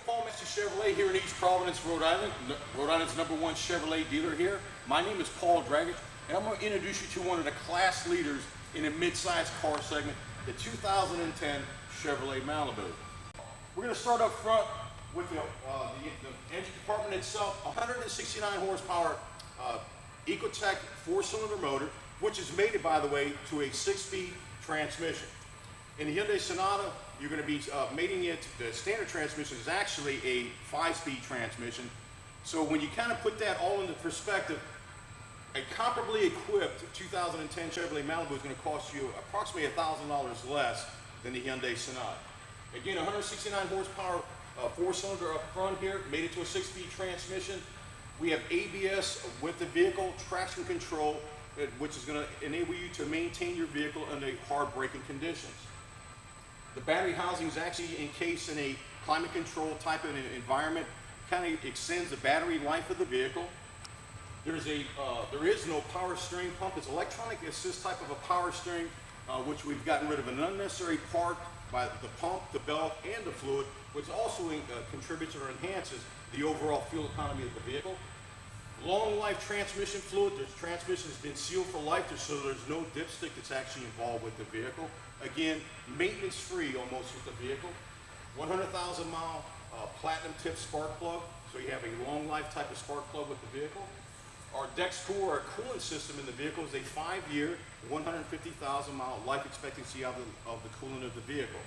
Masse Chevrolet here in East Providence, Rhode Island. Rhode Island's #1 Chevrolet dealer here. My name is Paul Dragich, and I'm going to introduce you to one of the class leaders in the mid-size car segment, the 2010 Chevrolet Malibu. We're going to start up front with the engine compartment itself. 169 horsepower Ecotec 4-cylinder motor, which is mated, by the way, to a 6-speed transmission. In the Hyundai Sonata, you're going to be mating it. The standard transmission is actually a 5-speed transmission. So when you kind of put that all into perspective, a comparably equipped 2010 Chevrolet Malibu is going to cost you approximately $1,000 less than the Hyundai Sonata. Again, 169 horsepower 4-cylinder up front here, mated to a 6-speed transmission. We have ABS with the vehicle, traction control, which is going to enable you to maintain your vehicle under hard braking conditions. The battery housing is actually encased in a climate control type of environment. Kind of extends the battery life of the vehicle. There is no power steering pump. It's electronic assist type of a power steering, which we've gotten rid of an unnecessary part by the pump, the belt, and the fluid, which also contributes or enhances the overall fuel economy of the vehicle. Long life transmission fluid. The transmission has been sealed for life, so there's no dipstick that's actually involved with the vehicle. Again, maintenance free almost with the vehicle. 100,000 mile platinum tip spark plug, so you have a long life type of spark plug with the vehicle. Our DexCool, our coolant system in the vehicle, is a 5-year, 150,000 mile life expectancy of the coolant of the vehicle.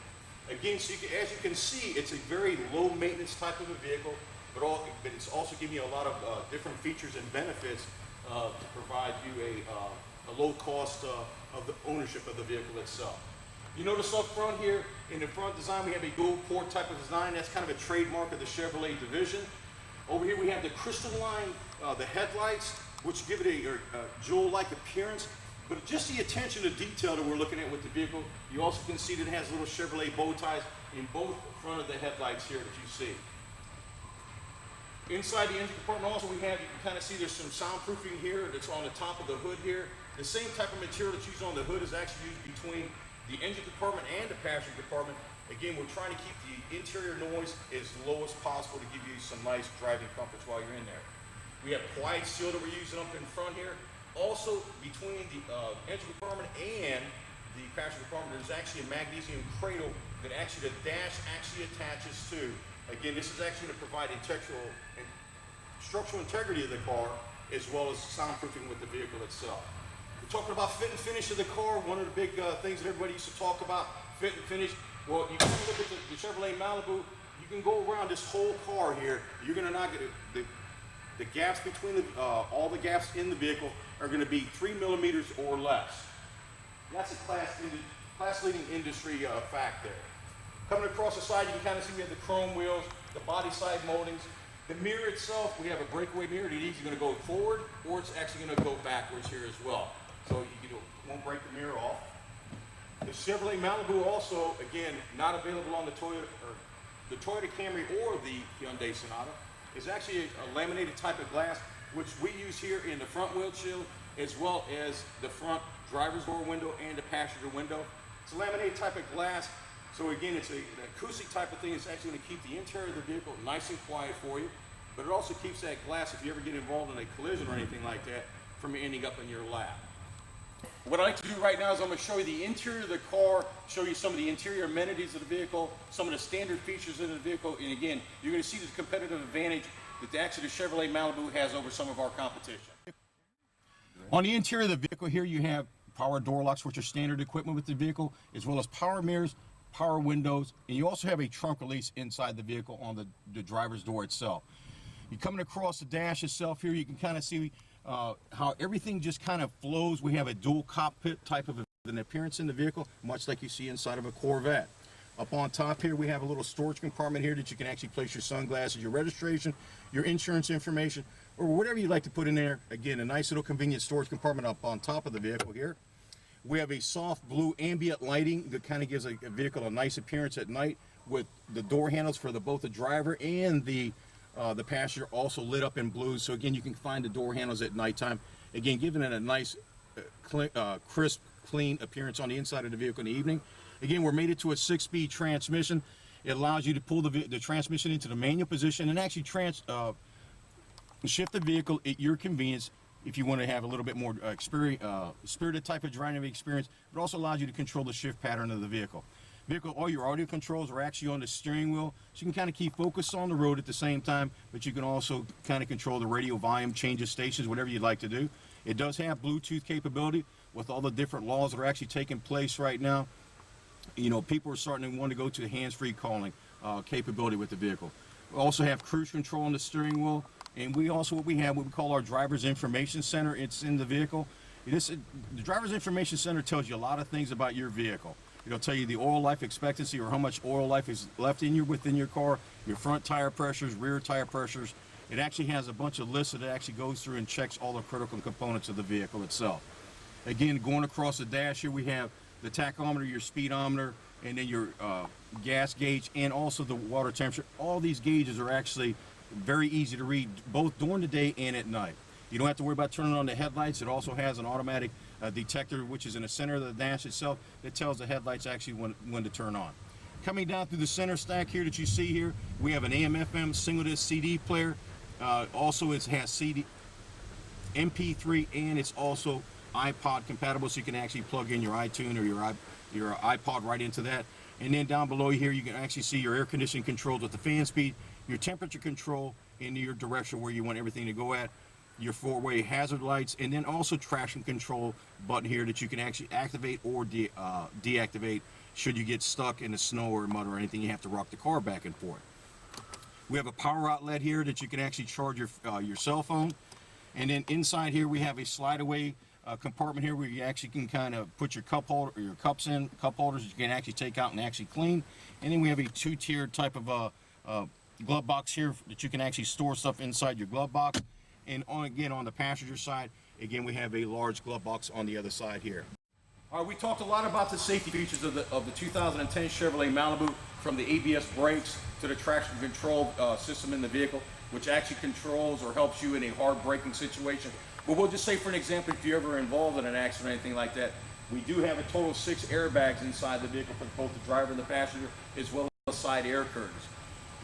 Again, so as you can see, it's a very low maintenance type of a vehicle, but it's also giving you a lot of different features and benefits to provide you a low cost of the ownership of the vehicle itself. You notice up front here, in the front design, we have a dual port type of design. That's kind of a trademark of the Chevrolet division. Over here we have the crystalline, the headlights, which give it a jewel-like appearance. But just the attention to detail that we're looking at with the vehicle, you also can see that it has little Chevrolet bow ties in both front of the headlights here that you see. Inside the engine compartment also you can kind of see there's some soundproofing here that's on the top of the hood here. The same type of material that's used on the hood is actually used between the engine compartment and the passenger compartment. Again, we're trying to keep the interior noise as low as possible to give you some nice driving comforts while you're in there. We have quiet seal that we're using up in front here. Also, between the engine compartment and the passenger compartment, there's actually a magnesium cradle that actually the dash actually attaches to. Again, this is actually to provide structural integrity of the car as well as soundproofing with the vehicle itself. We're talking about fit and finish of the car. One of the big things that everybody used to talk about, fit and finish. Well, you can look at the Chevrolet Malibu. You can go around this whole car here. You're going to not get the gaps between all the gaps in the vehicle are going to be 3 millimeters or less. That's a class-leading industry fact there. Coming across the side, you can kind of see we have the chrome wheels, the body side moldings. The mirror itself, we have a breakaway mirror. It's either going to go forward or it's actually going to go backwards here as well. So you won't break the mirror off. The Chevrolet Malibu also, again, not available on the Toyota Camry or the Hyundai Sonata, is actually a laminated type of glass, which we use here in the front windshield as well as the front driver's door window and the passenger window. It's a laminated type of glass. So again, it's an acoustic type of thing. It's actually going to keep the interior of the vehicle nice and quiet for you, but it also keeps that glass, if you ever get involved in a collision or anything like that, from ending up in your lap. What I like to do right now is I'm going to show you the interior of the car, show you some of the interior amenities of the vehicle, some of the standard features in the vehicle, and again, you're going to see the competitive advantage that actually the Chevrolet Malibu has over some of our competition. On the interior of the vehicle here, you have power door locks, which are standard equipment with the vehicle, as well as power mirrors, power windows, and you also have a trunk release inside the vehicle on the driver's door itself. You're coming across the dash itself here, you can kind of see how everything just kind of flows. We have a dual cockpit type of an appearance in the vehicle, much like you see inside of a Corvette. Up on top here, we have a little storage compartment here that you can actually place your sunglasses, your registration, your insurance information, or whatever you'd like to put in there. Again, a nice little convenient storage compartment up on top of the vehicle here. We have a soft blue ambient lighting that kind of gives a vehicle a nice appearance at night, with the door handles for both the driver and the passenger also lit up in blue. So again, you can find the door handles at nighttime. Again, giving it a nice, crisp, clean appearance on the inside of the vehicle in the evening. Again, we're mated to a 6-speed transmission. It allows you to pull the transmission into the manual position and actually shift the vehicle at your convenience if you want to have a little bit more spirited type of driving experience. It also allows you to control the shift pattern of the vehicle. All your audio controls are actually on the steering wheel, so you can kind of keep focus on the road at the same time, but you can also kind of control the radio volume, change of stations, whatever you'd like to do. It does have Bluetooth capability with all the different laws that are actually taking place right now. You know, people are starting to want to go to the hands-free calling capability with the vehicle. We also have cruise control on the steering wheel, and what we call our driver's information center. It's in the vehicle. The driver's information center tells you a lot of things about your vehicle. It'll tell you the oil life expectancy, or how much oil life is left within your car, your front tire pressures, rear tire pressures. It actually has a bunch of lists that it actually goes through and checks all the critical components of the vehicle itself. Again, going across the dash here, we have the tachometer, your speedometer, and then your gas gauge, and also the water temperature. All these gauges are actually very easy to read, both during the day and at night. You don't have to worry about turning on the headlights. It also has an automatic detector, which is in the center of the dash itself, that tells the headlights actually when to turn on. Coming down through the center stack here that you see here, we have an AM/FM single disc CD player. Also, it has CD, MP3, and it's also iPod compatible, so you can actually plug in your iTunes or your iPod right into that. And then down below here, you can actually see your air conditioning controls with the fan speed, your temperature control, and your direction where you want everything to go at, your four-way hazard lights, and then also traction control button here that you can actually activate or deactivate should you get stuck in the snow or mud or anything. You have to rock the car back and forth. We have a power outlet here that you can actually charge your cell phone. And then inside here we have a slide-away compartment here where you actually can kind of put your cup holders that you can actually take out and actually clean. And then we have a two-tiered type of glove box here that you can actually store stuff inside your glove box. And again, on the passenger side, again, we have a large glove box on the other side here. All right, we talked a lot about the safety features of the 2010 Chevrolet Malibu, from the ABS brakes to the traction control system in the vehicle, which actually controls or helps you in a hard braking situation. But we'll just say, for an example, if you're ever involved in an accident or anything like that, we do have a total of 6 airbags inside the vehicle for both the driver and the passenger, as well as side air curtains.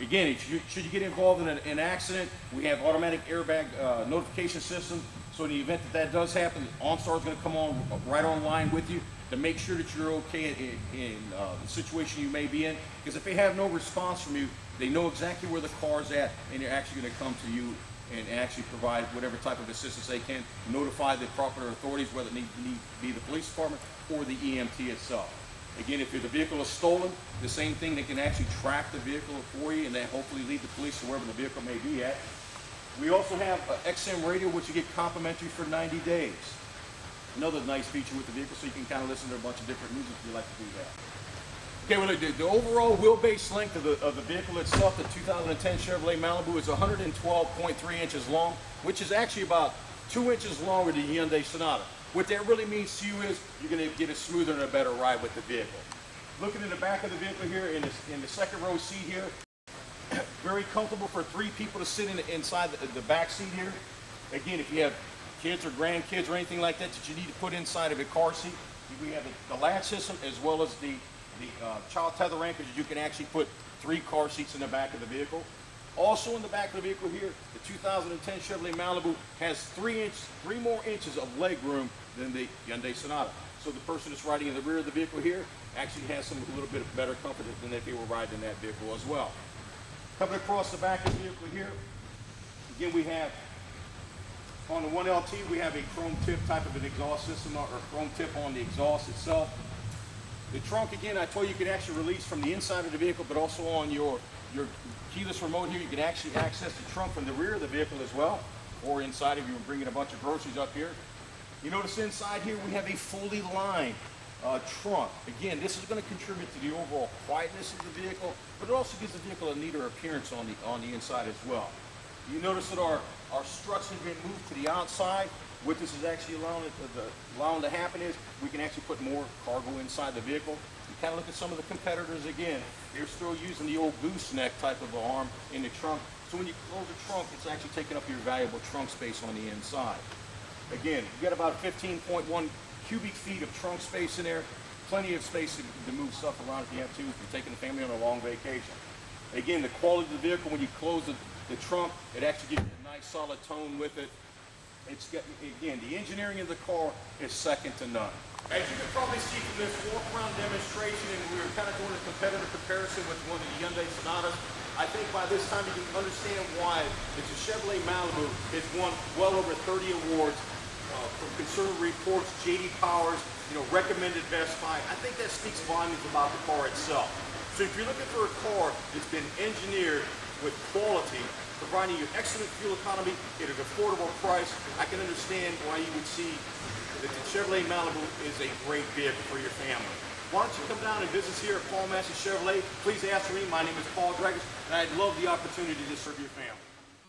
Again, should you get involved in an accident, we have automatic airbag notification system. So in the event that does happen, OnStar is going to come on right online with you to make sure that you're okay in the situation you may be in. Because if they have no response from you, they know exactly where the car's at, and they're actually going to come to you and actually provide whatever type of assistance they can, notify the proper authorities, whether it needs to be the police department or the EMT itself. Again, if the vehicle is stolen, the same thing, they can actually track the vehicle for you and then hopefully lead the police to wherever the vehicle may be at. We also have an XM radio, which you get complimentary for 90 days. Another nice feature with the vehicle, so you can kind of listen to a bunch of different music if you like to do that. Okay, well, the overall wheelbase length of the vehicle itself, the 2010 Chevrolet Malibu, is 112.3 inches long, which is actually about 2 inches longer than the Hyundai Sonata. What that really means to you is you're going to get a smoother and a better ride with the vehicle. Looking in the back of the vehicle here, in the second row seat here, very comfortable for 3 people to sit inside the back seat here. Again, if you have kids or grandkids or anything like that you need to put inside of a car seat, we have the latch system as well as the child tether anchors. You can actually put 3 car seats in the back of the vehicle. Also in the back of the vehicle here, the 2010 Chevrolet Malibu has 3 more inches of leg room than the Hyundai Sonata. So the person that's riding in the rear of the vehicle here actually has a little bit better comfort than if they were riding in that vehicle as well. Coming across the back of the vehicle here, again, we have on the 1LT, we have a chrome tip type of an exhaust system, or chrome tip on the exhaust itself. The trunk, again, I told you can actually release from the inside of the vehicle, but also on your keyless remote here, you can actually access the trunk from the rear of the vehicle as well, or inside if you were bringing a bunch of groceries up here. You notice inside here we have a fully lined trunk. Again, this is going to contribute to the overall quietness of the vehicle, but it also gives the vehicle a neater appearance on the inside as well. You notice that our struts have been moved to the outside. What this is actually allowing to happen is we can actually put more cargo inside the vehicle. You kind of look at some of the competitors again. They're still using the old gooseneck type of arm in the trunk. So when you close the trunk, it's actually taking up your valuable trunk space on the inside. Again, you got about 15.1 cubic feet of trunk space in there. plenty of space to move stuff around if you have to, if you're taking the family on a long vacation. Again, the quality of the vehicle, when you close the trunk, it actually gives you a nice solid tone with it. Again, the engineering of the car is second to none. As you can probably see from this walk-around demonstration, and we were kind of doing a competitive comparison with one of the Hyundai Sonatas, I think by this time you can understand why the Chevrolet Malibu has won well over 30 awards from Consumer Reports, J.D. Powers, recommended Best Buy. I think that speaks volumes about the car itself. So if you're looking for a car that's been engineered with quality, providing you excellent fuel economy at an affordable price, I can understand why you would see that the Chevrolet Malibu is a great vehicle for your family. Why don't you come down and visit us here at Masse Chevrolet? Please ask for me. My name is Paul Dragich, and I'd love the opportunity to serve your family.